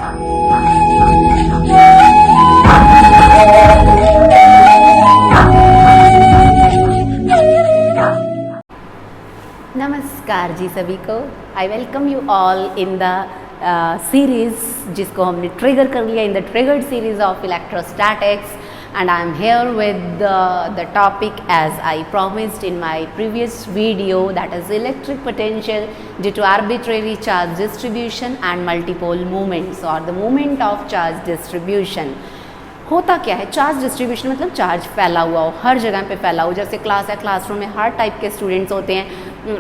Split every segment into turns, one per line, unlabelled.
नमस्कार जी सभी को। I welcome you all in the series जिसको हमने ट्रिगर कर लिया in the triggered series of electrostatics, and I am here with the topic as I promised in my previous video, that is electric potential due to arbitrary charge distribution and multipole moments or the moment of charge distribution। होता क्या है charge distribution मतलब charge फैला हुआ हो, हर जगह पे फैला हो। जैसे क्लास है, क्लासरूम में हर टाइप के स्टूडेंट्स होते हैं,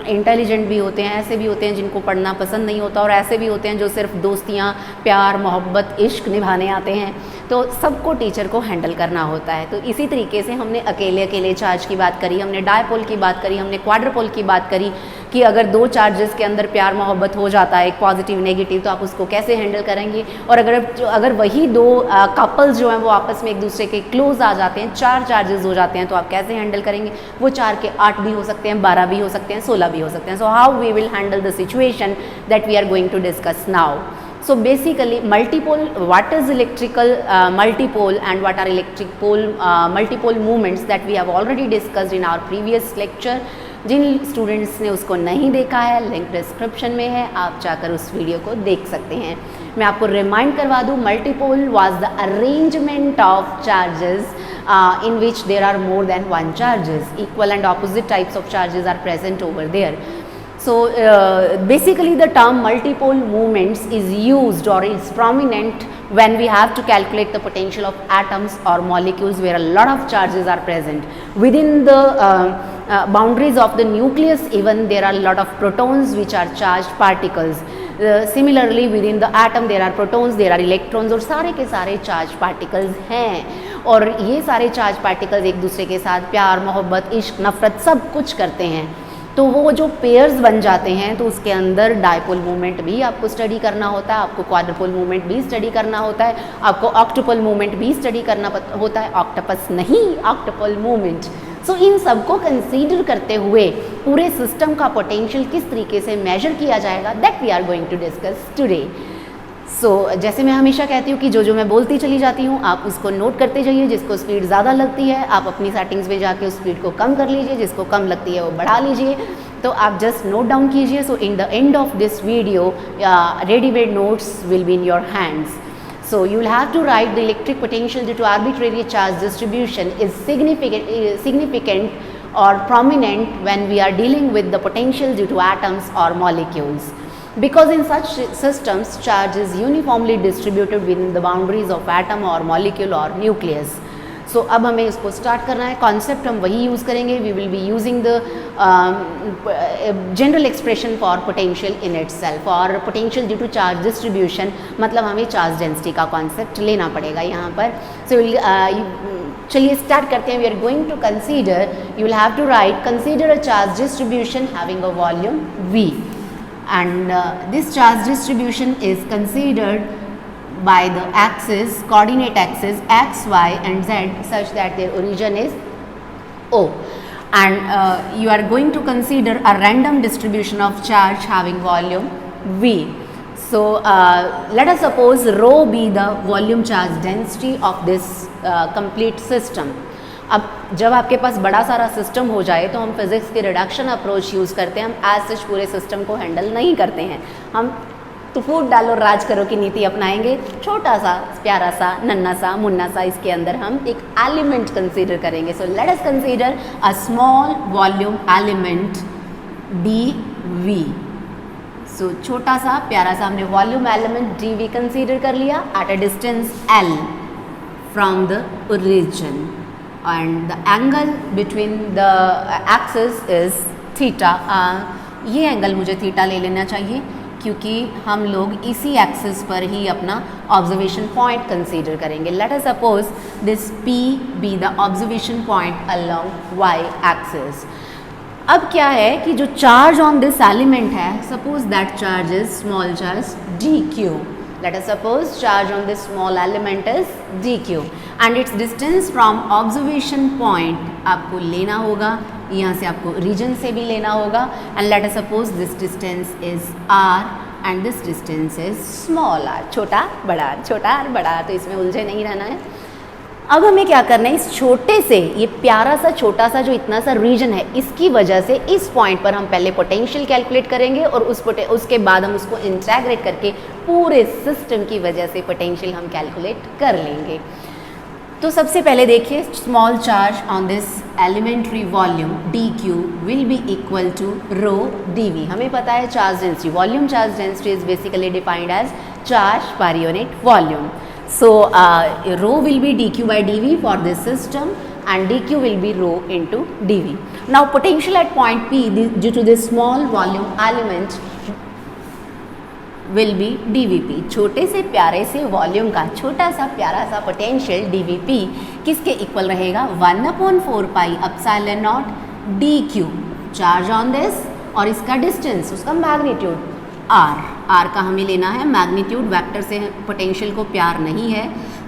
इंटेलिजेंट भी होते हैं, ऐसे भी होते हैं जिनको पढ़ना पसंद नहीं होता, और ऐसे भी होते हैं जो सिर्फ दोस्तियाँ, प्यार, मोहब्बत, इश्क निभाने आते हैं। तो सबको टीचर को हैंडल करना होता है। तो इसी तरीके से हमने अकेले अकेले चार्ज की बात करी, हमने डायपोल की बात करी, हमने क्वाड्रपोल की बात करी कि अगर दो चार्जेस के अंदर प्यार मोहब्बत हो जाता है, एक पॉजिटिव नेगेटिव, तो आप उसको कैसे हैंडल करेंगे। और अगर वही दो कपल्स जो हैं वो आपस में एक दूसरे के क्लोज आ जाते हैं, चार चार्जेस हो जाते हैं, तो आप कैसे हैंडल करेंगे। वो 4 के 8 भी हो सकते हैं, 12 भी हो सकते हैं, 16 भी हो सकते हैं। So how we will handle the situation that we are going to discuss now. So basically multipole, what is electrical multipole and what are electric pole multipole movements that we have already discussed in our previous lecture। जिन students ने उसको नहीं देखा है, link description में है, आप जाकर उस वीडियो को देख सकते हैं। मैं आपको रिमाइंड करवा दूँ, multipole was the arrangement of charges in which there are more than one charges, equal and opposite types of charges are present over there। So basically the term multipole movements is used or is prominent when we have to calculate the potential of atoms or molecules where a lot of charges are present. Within the boundaries of the nucleus even there are a lot of protons which are charged particles। Similarly within the atom there are protons, there are electrons, और सारे के सारे charged particles हैं। और ये सारे charged particles एक दूसरे के साथ प्यार, मोहब्बत, इश्क, नफ़रत सब कुछ करते हैं। तो वो जो पेयर्स बन जाते हैं तो उसके अंदर डायपोल मूवमेंट भी आपको स्टडी करना होता है, आपको क्वाड्रपोल मूवमेंट भी स्टडी करना होता है, आपको ऑक्टोपोल मूवमेंट भी स्टडी करना होता है, ऑक्टोपस नहीं, ऑक्टोपोल मूवमेंट। सो इन सबको कंसीडर करते हुए पूरे सिस्टम का पोटेंशियल किस तरीके से मेजर किया जाएगा, that we are going to discuss today. So जैसे मैं हमेशा कहती हूँ कि जो मैं बोलती चली जाती हूँ आप उसको नोट करते जाइए। जिसको स्पीड ज़्यादा लगती है आप अपनी सेटिंग्स में जाके उस स्पीड को कम कर लीजिए, जिसको कम लगती है वो बढ़ा लीजिए। तो आप जस्ट नोट डाउन कीजिए। So in the end of this video readymade notes will be in your hands. So you will have to write the electric potential due to arbitrary charge distribution is significant or prominent when we are dealing with the potential due to atoms or molecules, because in such systems charge is uniformly distributed within the boundaries of atom or molecule or nucleus। सो अब हमें इसको start करना है। Concept हम वही use करेंगे। We will be using the general expression for potential in itself और potential due to charge distribution, मतलब हमें चार्ज डेंसिटी का कॉन्सेप्ट लेना पड़ेगा यहाँ पर। सो चलिए स्टार्ट करते हैं। We are going to consider, you will have to write, consider a charge distribution having a volume V, and this charge distribution is considered by the axis, coordinate axis x, y and z such that their origin is O, and you are going to consider a random distribution of charge having volume V। So let us suppose rho be the volume charge density of this complete system। अब जब आपके पास बड़ा सारा system हो जाए तो हम physics के रिडक्शन अप्रोच यूज़ करते हैं। हम एज सच पूरे सिस्टम को हैंडल नहीं करते हैं, हम तो फूट डालो राज करो की नीति अपनाएंगे। छोटा सा प्यारा सा नन्ना सा मुन्ना सा इसके अंदर हम एक एलिमेंट कंसीडर करेंगे। सो let us consider a small volume element dV। सो छोटा सा प्यारा सा हमने वॉल्यूम एलिमेंट dV कंसीडर कर लिया at a distance L from the origin, and the angle between the axis is theta. ये एंगल मुझे थीटा ले लेना चाहिए क्योंकि हम लोग इसी एक्सिस पर ही अपना ऑब्जर्वेशन पॉइंट कंसीडर करेंगे। Late us suppose this P be the observation point along y axis. अब क्या है कि जो चार्ज ऑन दिस एलिमेंट है, suppose that charge is small charge dq। Let us suppose charge on this small element is dq and its distance from observation point आपको लेना होगा, यहाँ से आपको region से भी लेना होगा, and let us suppose this distance is r and this distance is small r, छोटा बड़ा, छोटा और बड़ा, तो इसमें उलझे नहीं रहना है। अब हमें क्या करना है, इस छोटे से, ये प्यारा सा छोटा सा जो इतना सा रीजन है, इसकी वजह से इस पॉइंट पर हम पहले पोटेंशियल कैलकुलेट करेंगे और उसके बाद हम उसको इंटेग्रेट करके पूरे सिस्टम की वजह से पोटेंशियल हम कैलकुलेट कर लेंगे। तो सबसे पहले देखिए, small charge on this elementary volume dq will be equal to rho dv। हमें पता है charge density, volume charge density is basically defined as charge per unit volume. So rho will be dq by dv for this system and dq will be rho into dv. Now potential at point P due to this small volume element will be dvp। छोटे से प्यारे से volume का छोटा सा प्यारा सा potential dvp किसके इक्वल रहेगा, 1/4 pi epsilon naught dq charge on this और इसका डिस्टेंस, उसका मैग्नीट्यूड r का हमें लेना है, मैग्नीट्यूड वेक्टर से पोटेंशियल को प्यार नहीं है।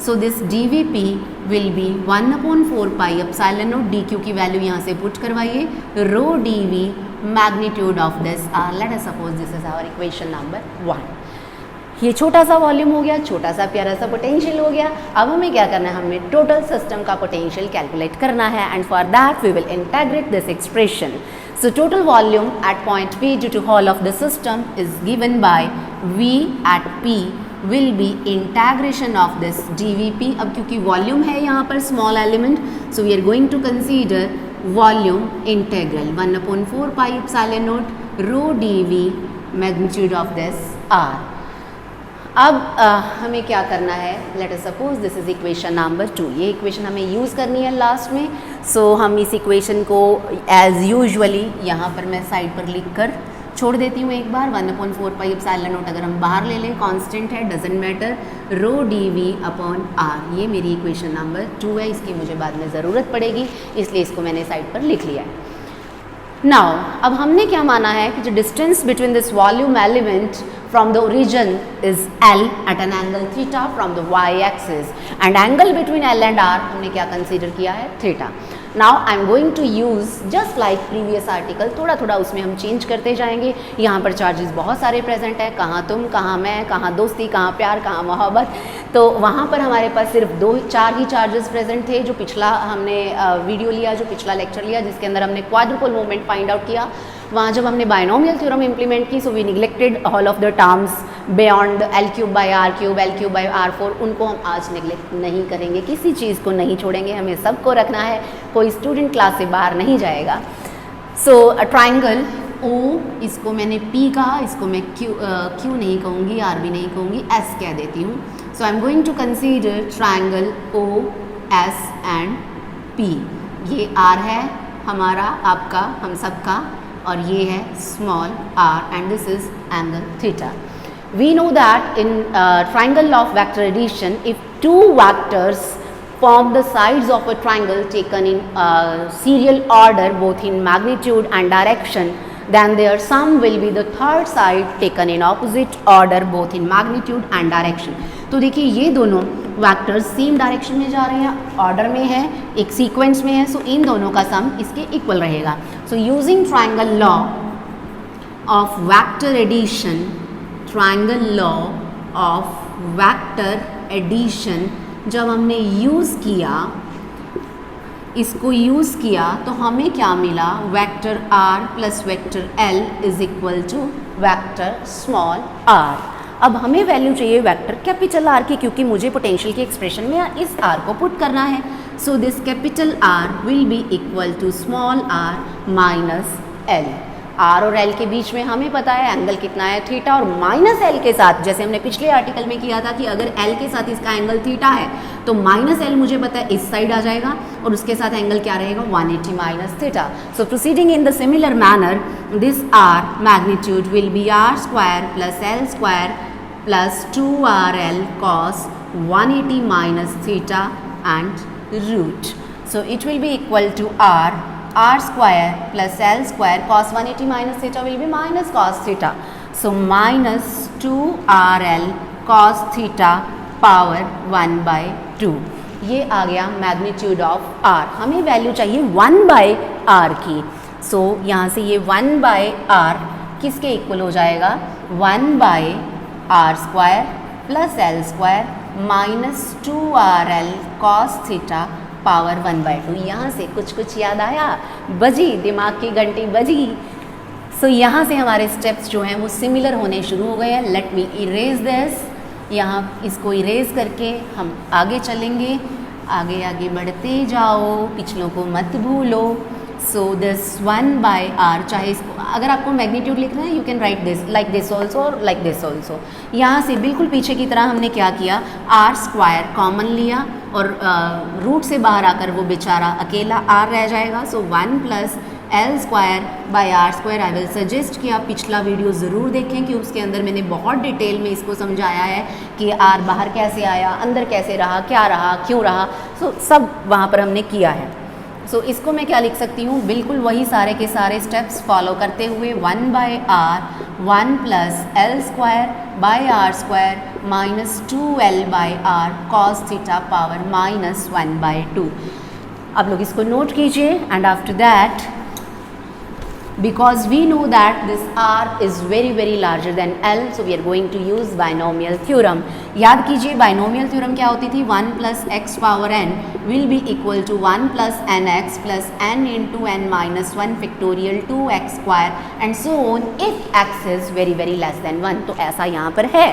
So this dvp will be 1/4 pi epsilon naught dq की वैल्यू यहाँ से पुट करवाइए, rho dv magnitude of this r। Let us suppose this is our equation number 1। ये छोटा सा वॉल्यूम हो गया, छोटा सा प्यारा सा पोटेंशियल हो गया। अब हमें क्या करना है, हमें टोटल सिस्टम का पोटेंशियल कैलकुलेट करना है and for that we will integrate this expression. So total volume at point P due to whole of the system is given by V at P will be integration of this dVp। अब क्योंकि volume है यहाँ पर small element, so we are going to consider volume integral 1/4 pi epsilon naught rho dV magnitude of this r। अब हमें क्या करना है, let us suppose this is equation number 2। ये इक्वेशन हमें यूज़ करनी है लास्ट में। सो हम इस इक्वेशन को एज यूजुअली यहाँ पर मैं साइड पर लिख कर छोड़ देती हूँ एक बार। 1/4 पाई एप्सिलॉन नॉट अगर हम बाहर ले लें, कांस्टेंट है, doesn't matter, rho dv upon r। ये मेरी इक्वेशन नंबर 2 है, इसकी मुझे बाद में ज़रूरत पड़ेगी, इसलिए इसको मैंने साइड पर लिख लिया है। नाउ अब हमने क्या माना है कि जो distance between this volume element from the origin is L at an angle theta from the y axis and angle between L and R हमने क्या कंसीडर किया है, theta. Now I am going to use just like previous article, थोड़ा थोड़ा उसमें हम change करते जाएंगे। यहाँ पर चार्जेस बहुत सारे प्रेजेंट हैं, कहाँ तुम, कहाँ मैं, कहाँ दोस्ती, कहाँ प्यार, कहाँ मोहब्बत। तो वहाँ पर हमारे पास सिर्फ 4 ही चार्जेस प्रेजेंट थे। जो पिछला हमने वीडियो लिया, जो पिछला लेक्चर लिया जिसके अंदर हमने क्वाड्रुपल मूवमेंट फाइंड आउट किया, वहाँ जब हमने बायनोमियल थ्योरम इम्प्लीमेंट की, so we neglected all of the terms beyond L³ by R³, L³ by R4। उनको हम आज निगलेक्ट नहीं करेंगे, किसी चीज़ को नहीं छोड़ेंगे, हमें सबको रखना है, कोई स्टूडेंट क्लास से बाहर नहीं जाएगा। सो ट्राइंगल O, इसको मैंने P कहा, इसको मैं Q नहीं कहूँगी, R भी नहीं कहूँगी, S कह देती हूँ। So I am going to consider triangle O, S and P। ये R है हमारा, आपका, हम सबका, और ये है small r and this is angle theta. We know that in triangle of vector addition, if two vectors form the sides of a triangle taken in serial order both in magnitude and direction, then their sum will be the third side taken in opposite order both in magnitude and direction। तो देखिए ये दोनों vectors same direction में जा रहे हैं, order में है, एक सीक्वेंस में है, सो इन दोनों का सम इसके इक्वल रहेगा। So using triangle law of vector addition, triangle law of vector addition जब हमने यूज़ किया, इसको यूज़ किया तो हमें क्या मिला, vector r plus vector l is equal to vector small r। अब हमें वैल्यू चाहिए वेक्टर कैपिटल R की, क्योंकि मुझे पोटेंशियल की एक्सप्रेशन में इस R को पुट करना है। So this capital R will be equal to small r minus l। R और L के बीच में हमें पता है एंगल कितना है, थीटा, और माइनस L के साथ, जैसे हमने पिछले आर्टिकल में किया था कि अगर L के साथ इसका एंगल थीटा है तो माइनस L मुझे पता है इस साइड आ जाएगा और उसके साथ एंगल क्या रहेगा, 180 minus theta. So proceeding in the similar manner, this R magnitude will be r² plus l² plus 2rl cos 180 minus theta and root. So it will be equal to r square plus l square cos 180 minus theta will be minus cos theta. So minus 2rl cos theta power 1/2। ये आ गया magnitude of r। हमें value चाहिए 1/r की। सो यहाँ से ये 1/r किसके equal हो जाएगा, 1/r² plus l² minus 2rl cos theta power 1/2। यहाँ से कुछ याद आया, बजी दिमाग की घंटी बजी। सो यहाँ से हमारे स्टेप्स जो हैं वो सिमिलर होने शुरू हो गए हैं। लेट मी इरेज दिस, यहाँ इसको इरेज करके हम आगे चलेंगे, आगे आगे बढ़ते जाओ, पिछलों को मत भूलो। सो दिस 1/r, चाहे इसको अगर आपको मैग्नीट्यूड लिखना है you can write this like this also और लाइक दिस ऑल्सो। यहाँ से बिल्कुल पीछे की तरह हमने क्या किया, r² कॉमन लिया और रूट से बाहर आकर वो बेचारा अकेला r रह जाएगा। सो 1 + l²/r²। आई विल सजेस्ट कि आप पिछला वीडियो ज़रूर देखें कि उसके अंदर मैंने बहुत डिटेल में इसको समझाया है कि r बाहर कैसे आया, अंदर कैसे रहा, क्या रहा, क्यों रहा। सो सब वहाँ पर हमने किया है। सो इसको मैं क्या लिख सकती हूँ, बिल्कुल वही सारे के सारे स्टेप्स फॉलो करते हुए 1/r 1 + l²/r² minus 2l/r cos theta power -1/2। आप लोग इसको नोट कीजिए and after that, because we know that this r is very larger than l, so we are going to use binomial theorem। याद कीजिए binomial theorem क्या होती थी, 1 + x power n will be equal to 1 + nx plus n into n minus 1 factorial 2x² and so on if x is very less than 1। तो ऐसा यहाँ पर है,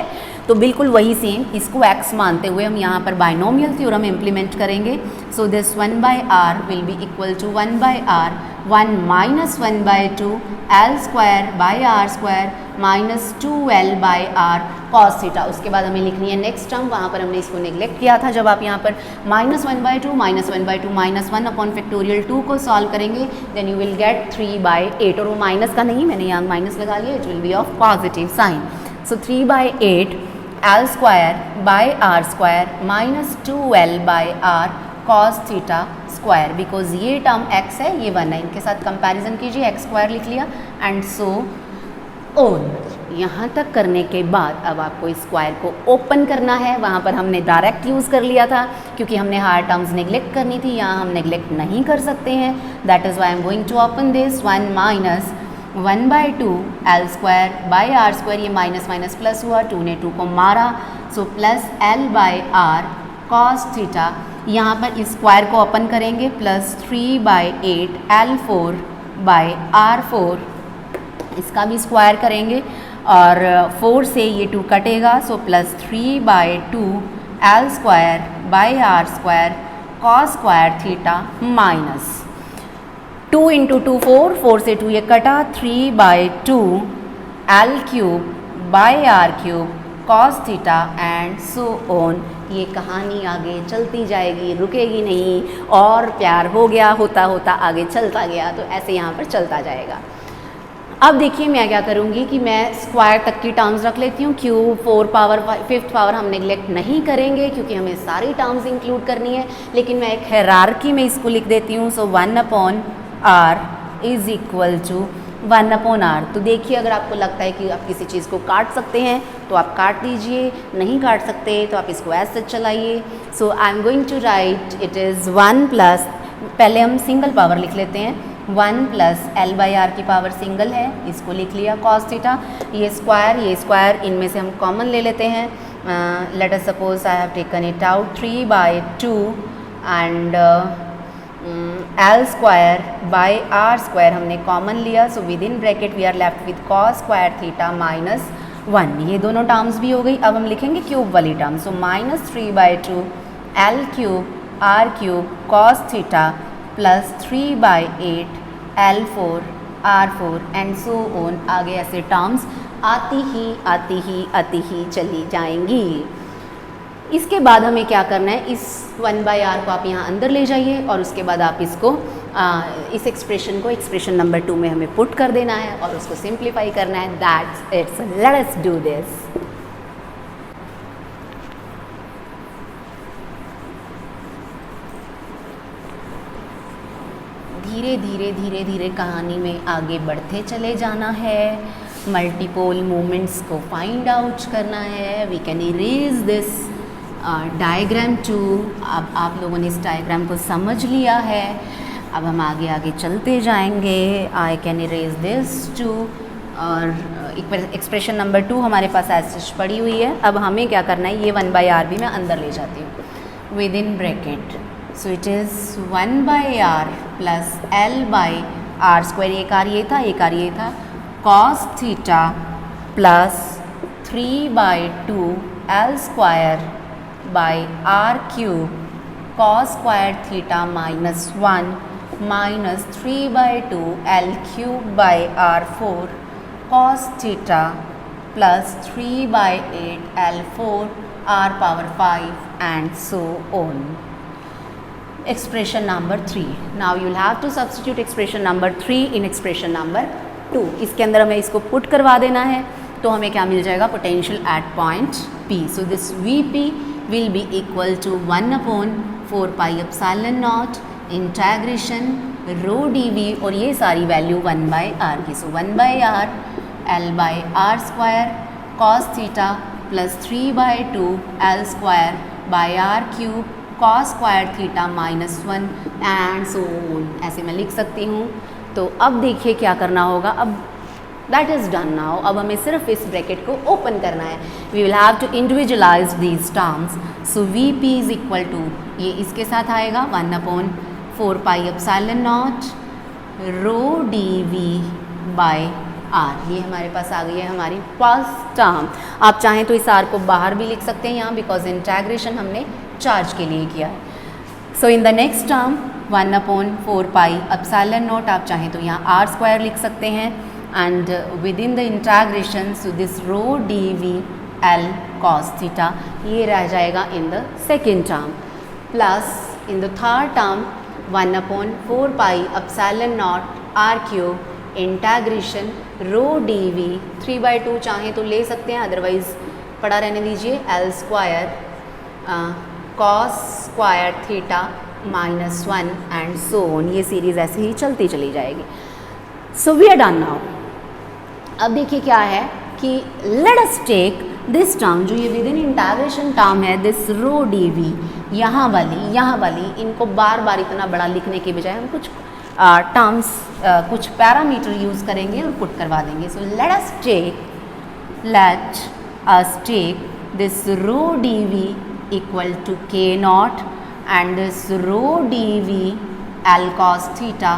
तो बिल्कुल वही सेम इसको x मानते हुए हम यहाँ पर बाइनोमियल थ्योरम इम्प्लीमेंट करेंगे। So this 1/r will be equal to 1/r 1 - 1/2 l²/r² minus 2l/r cos theta. उसके बाद हमें लिखनी है नेक्स्ट टर्म, वहाँ पर हमने इसको नेग्लेक्ट किया था। जब आप यहाँ पर -1/2 -1/2 फैक्टोरियल 2 को सॉल्व करेंगे देन यू विल गेट 3/8, और वो माइनस का नहीं, मैंने यहाँ माइनस लगा लिया, it will be of positive sign. So 3/8 l²/r² minus 2l/r cos theta square, because ये टर्म x है, ये 1 है, इनके साथ कंपैरिजन कीजिए, x² लिख लिया एंड सो ऑन। यहाँ तक करने के बाद अब आपको इस स्क्वायर को ओपन करना है। वहाँ पर हमने डायरेक्ट यूज़ कर लिया था क्योंकि हमने हायर टर्म्स नेग्लेक्ट करनी थी, यहाँ हम नेग्लेक्ट नहीं कर सकते हैं। That is why I am going to open this 1 - 1/2 l²/r², ये माइनस प्लस हुआ, 2 ने 2 को मारा, so plus l/r cos theta. यहाँ पर इस स्क्वायर को ओपन करेंगे, प्लस 3/8 l4/r4, इसका भी स्क्वायर करेंगे और 4 से ये 2 कटेगा, so plus 3/2 l²/r² cos² theta minus 2 × 2 4 से 2 ये कटा, 3/2 l³ cos theta and so on. ये कहानी आगे चलती जाएगी, रुकेगी नहीं, और प्यार हो गया होता होता आगे चलता गया, तो ऐसे यहाँ पर चलता जाएगा। अब देखिए मैं क्या करूँगी कि मैं स्क्वायर तक की टर्म्स रख लेती हूँ। क्यूब 4 पावर 5th पावर हम नेग्लेक्ट नहीं करेंगे क्योंकि हमें सारी टर्म्स इंक्लूड करनी है, लेकिन मैं एक हायरार्की में इसको लिख देती हूँ। So 1/r is equal to 1/r। तो देखिए अगर आपको लगता है कि आप किसी चीज़ को काट सकते हैं तो आप काट दीजिए, नहीं काट सकते तो आप इसको ऐसे चलाइए। So I am going to write it is 1 plus, पहले हम सिंगल पावर लिख लेते हैं, 1 + l/r की पावर सिंगल है, इसको लिख लिया cos थीटा। ये स्क्वायर इनमें से हम कॉमन ले लेते हैं। Let us suppose I have taken it out 3/2 and l²/r² हमने कॉमन लिया, so within bracket we are left with cos² theta minus 1। ये दोनों टर्म्स भी हो गई। अब हम लिखेंगे क्यूब वाली term, so -3/2 l³r³ cos theta plus 3/8 l4r4 and so on. आगे ऐसे टर्म्स आती ही चली जाएंगी। इसके बाद हमें क्या करना है, इस 1/r को आप यहाँ अंदर ले जाइए और उसके बाद आप इसको इस एक्सप्रेशन को एक्सप्रेशन नंबर 2 में हमें पुट कर देना है और उसको सिंप्लीफाई करना है। That's its, let us do this. धीरे धीरे कहानी में आगे बढ़ते चले जाना है, मल्टीपोल मोमेंट्स को फाइंड आउट करना है। We can erase this diagram too. अब आप लोगों ने इस डायग्राम को समझ लिया है, अब हम आगे चलते जाएंगे। I can erase this too और एक्सप्रेशन नंबर 2 हमारे पास ऐसे पड़ी हुई है। अब हमें क्या करना है, ये 1/r भी मैं अंदर ले जाती हूँ with in bracket. So it is 1/r plus l/r², एक आर ये था, एक आर ये था, cos theta plus 3/2 l²/r³ cos square theta minus 1 minus 3/2 l³ cos theta plus 3/8 l4 r⁵ and so on. Expression number 3. Now you will have to substitute expression number 3 in expression number 2. इसके अंदर हमें इसको put करवा देना है, तो हमें क्या मिल जाएगा, potential at point P. So this Vp will be equal to 1/4πε0 integration rho dv और ये सारी वैल्यू 1/r की। So 1/r l/r² cos theta plus 3/2 l²/r³ cos square theta minus 1 and so on, ऐसे मैं लिख सकती हूँ। तो अब देखिए क्या करना होगा, अब दैट इज़ डन नाउ। अब हमें सिर्फ इस ब्रैकेट को ओपन करना है। We will have to individualize these terms. So V p is equal to, ये इसके साथ आएगा 1/4πε0 रो dv/r। ये हमारे पास आ गई है हमारी फर्स्ट टर्म। आप चाहें तो इस r को बाहर भी लिख सकते हैं यहाँ, बिकॉज इंटेग्रेशन हमने चार्ज के लिए किया है। So in the next term 1/4πε0, आप चाहें तो यहाँ r² लिख सकते हैं, and within the integration so this rho dv l cos theta ये रह जाएगा in the second term, plus in the third term 1/4πε0 r³ integration rho dv 3/2 चाहें तो ले सकते हैं, अदरवाइज पड़ा रहने दीजिए, l² cos square theta minus 1 and so on. ये सीरीज़ ऐसे ही चलती चली जाएगी। So we are done now. अब देखिए क्या है कि let us take this term, जो ये विद इन इंटेग्रेशन टर्म है, दिस रो dv, यहाँ वाली, इनको बार बार इतना बड़ा लिखने के बजाय हम कुछ टर्म्स कुछ पैरामीटर यूज़ करेंगे और पुट करवा देंगे। So let us take this rho dv equal to k0 and this rho dv l cos theta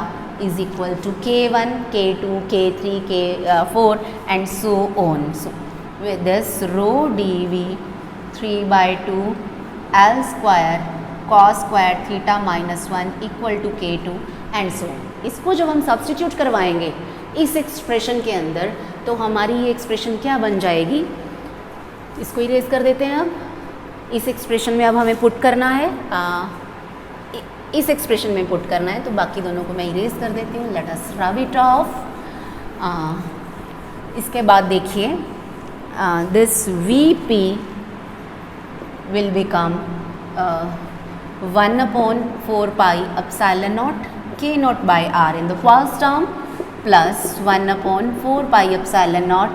is equal to k1, k2, k3, k4 and so on. So with this rho dv 3/2 l² cos square theta minus 1 equal to k2 and so on. इसको जब हम substitute करवाएंगे इस expression के अंदर, तो हमारी ये एक्सप्रेशन क्या बन जाएगी, इसको इरेज कर देते हैं। अब इस एक्सप्रेशन में अब हमें पुट करना है, इस एक्सप्रेशन में पुट करना है, तो बाकी दोनों को मैं इरेज कर देती हूँ। Let us rub it of. इसके बाद देखिए this Vp will become 1/4πε0 k0/r in the first term plus 1/4πε0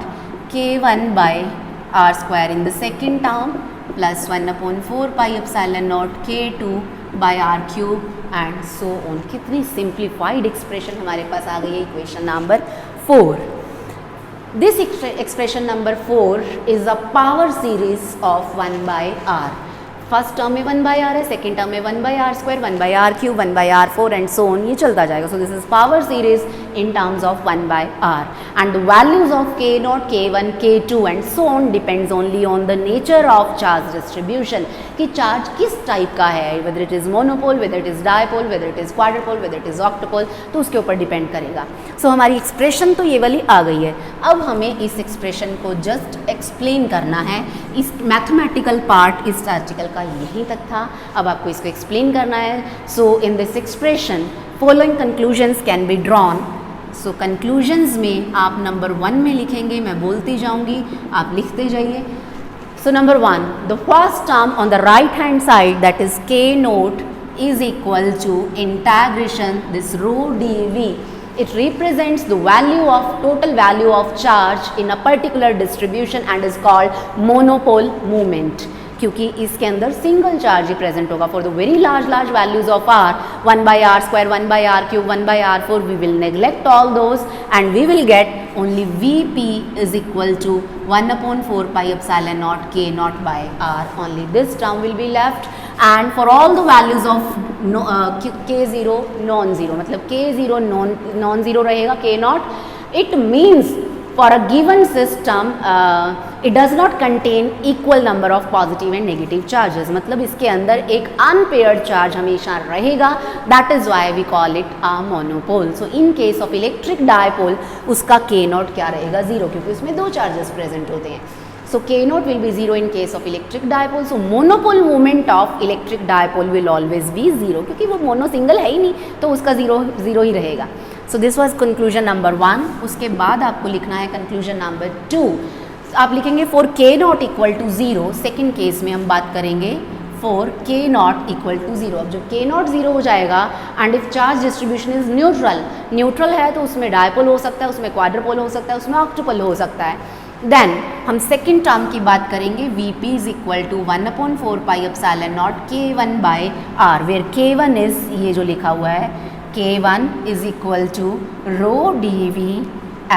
k1/r² in the second term plus 1/4πε0 k2/r³ and so on. कितनी सिंप्लीफाइड एक्सप्रेशन हमारे पास आ गई है equation number 4। This expression number 4 is a power series of 1/r। First term में 1/r है, second term में 1/r², 1/r³ 1/r4 and so on, ये चलता जाएगा। So this is power series in terms of 1/r and the values of k0, k1, k2 and so on depends only on the nature of charge distribution, कि चार्ज किस type का है, whether it is monopole, whether it is dipole, whether it is quadrupole, whether it is octopole, तो उसके ऊपर depend करेगा। सो हमारी एक्सप्रेशन तो ये वाली आ गई है। अब हमें इस एक्सप्रेशन को जस्ट एक्सप्लेन करना है। इस मैथमेटिकल पार्ट इस आर्टिकल का यहीं तक था, अब आपको इसको एक्सप्लेन करना है। So in this expression following conclusions can be drawn. So conclusions में आप नंबर 1 में लिखेंगे, मैं बोलती जाऊंगी, आप लिखते जाइए। So number 1, the first term on the right hand side, that is k0, is equal to integration this rho dv. It represents the value of total value of charge in a particular distribution and is called monopole moment. क्योंकि इसके अंदर single charge ही present होगा. For the very large values of r, 1 by r square, 1 by r cube, 1 by r4, we will neglect all those and we will get only Vp is equal to 1 upon 4 pi epsilon naught k naught by r. Only this term will be left. And for all the values of k0 non-zero, मतलब k0 non-zero रहेगा, k naught, it means for a given system it does not contain equal number of positive and negative charges. मतलब इसके अंदर एक unpaired charge हमेशा रहेगा. That is why we call it a monopole. So in case of electric dipole उसका k naught क्या रहेगा, 0, क्योंकि उसमें दो charges present होते हैं. So k naught will be 0 in case of electric dipole. So monopole moment of electric dipole will always be 0, क्योंकि वो मोनो सिंगल है ही नहीं, तो उसका 0 ही रहेगा. So this was conclusion number 1. उसके बाद आपको लिखना है conclusion number 2. आप लिखेंगे for k naught equal to 0. Second case में हम बात करेंगे for k naught equal to 0. अब जब k naught 0 हो जाएगा and if charge distribution is neutral है तो उसमें डायपोल हो सकता है, उसमें क्वाड्रपोल हो सकता है, उसमें ऑक्टोपोल हो सकता है. देन हम सेकेंड टर्म की बात करेंगे. Vp is equal to 1 upon 4 pi epsilon naught k1 by r, where k1 is ये जो लिखा हुआ है, k1 is equal to rho dv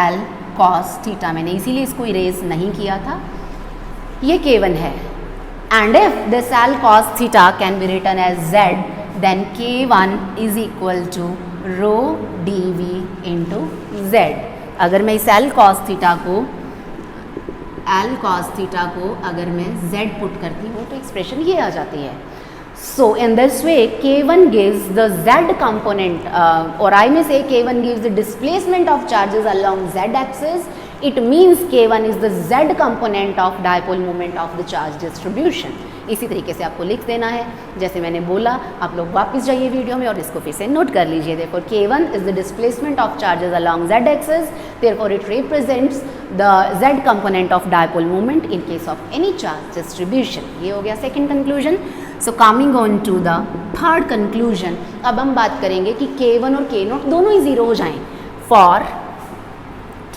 l cos theta. मैंने इसीलिए इसको इरेज नहीं किया था, ये k1 है. And if this l cos theta can be written as z, then k1 is equal to rho dv into z. अगर मैं इस l cos थीटा को अगर मैं z पुट करती हूँ तो एक्सप्रेशन ये आ जाती है. So in this way k1 gives the z component or I may say k1 gives the displacement of charges along z axis. It means k1 is the z component of dipole moment of the charge distribution. इसी तरीके से आपको लिख देना है जैसे मैंने बोला. आप लोग वापस जाइए वीडियो में और इसको फिर से नोट कर लीजिए. Therefore k1 is the displacement of charges along z axis. Therefore it represents the z component of dipole moment in case of any charge distribution. ये हो गया second conclusion. So coming on to the third conclusion, अब हम बात करेंगे कि k1 और k naught दोनों ही 0 हो जाएं. For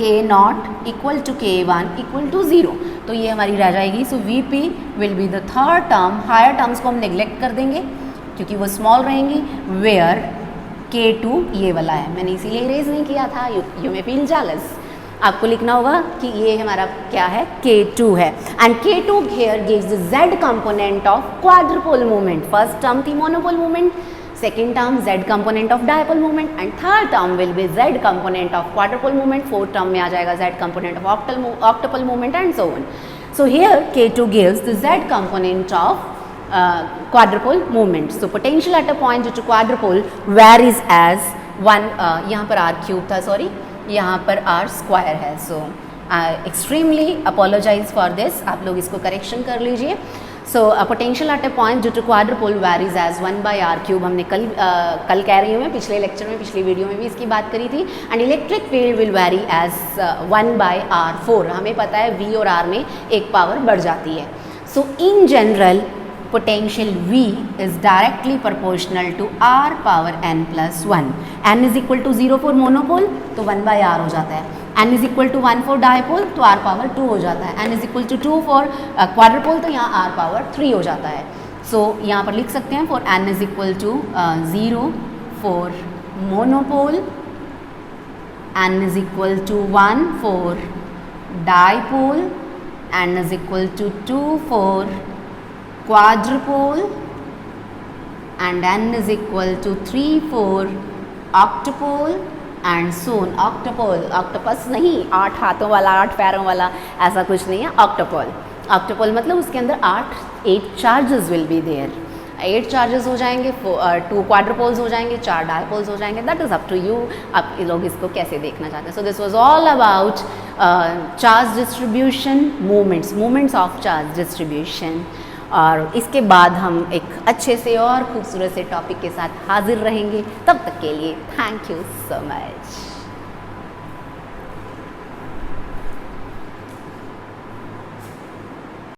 k naught equal to k1 equal to 0, तो ये हमारी रह जाएगी. So Vp will be the third term. Higher terms को हम नेग्लेक्ट कर देंगे क्योंकि वो स्मॉल रहेंगी. वेयर k2 ये वाला है, मैंने इसीलिए इरेज नहीं किया था. You may feel jealous. आपको लिखना होगा कि ये हमारा क्या है, k2 है. And k2 here gives the z component of quadrupole moment. First term थी monopole movement, second term z component of dipole moment, and third term will be z component of quadrupole moment. fourth term में आ जाएगा z component of octupole moment and so on. So here k2 gives the z component of quadrupole moment. So potential at a point due to quadrupole varies as 1 यहाँ पर r cube था, sorry यहाँ पर r square है. So I extremely apologize for this. आप लोग इसको correction कर लीजिए. So a potential at a point due to quadrupole varies as 1 by r cube. हमने कल कह रही हूँ मैं, पिछले लेक्चर में, पिछली वीडियो में भी इसकी बात करी थी. And electric field will vary as 1 by r4. हमें पता है v और r में एक पावर बढ़ जाती है. So in general potential V is directly proportional to r power n plus 1. n is equal to 0 for monopole तो 1 by r हो जाता है. n is equal to 1 for dipole तो r power 2 हो जाता है. n is equal to 2 for quadrupole तो यहाँ r power 3 हो जाता है. So यहाँ पर लिख सकते हैं for n is equal to 0 for monopole, n is equal to 1 for dipole, n is equal to 2 for quadrupole, and n is equal to 3 for octupole and so on. octupole, octopus नहीं, 8 हाथों वाला, 8 पैरों वाला, ऐसा कुछ नहीं है. octupole, octupole मतलब उसके अंदर 8 charges will be there. 8 charges हो जाएंगे, 2 क्वाड्रपोल्स हो जाएंगे, 4 डायपोल्स हो जाएंगे. That is up to you, आप लोग इसको कैसे देखना चाहते हैं. So this was all about charge distribution, moments of charge distribution. और इसके बाद हम एक अच्छे से और खूबसूरत से टॉपिक के साथ हाजिर रहेंगे. तब तक के लिए थैंक यू सो मच.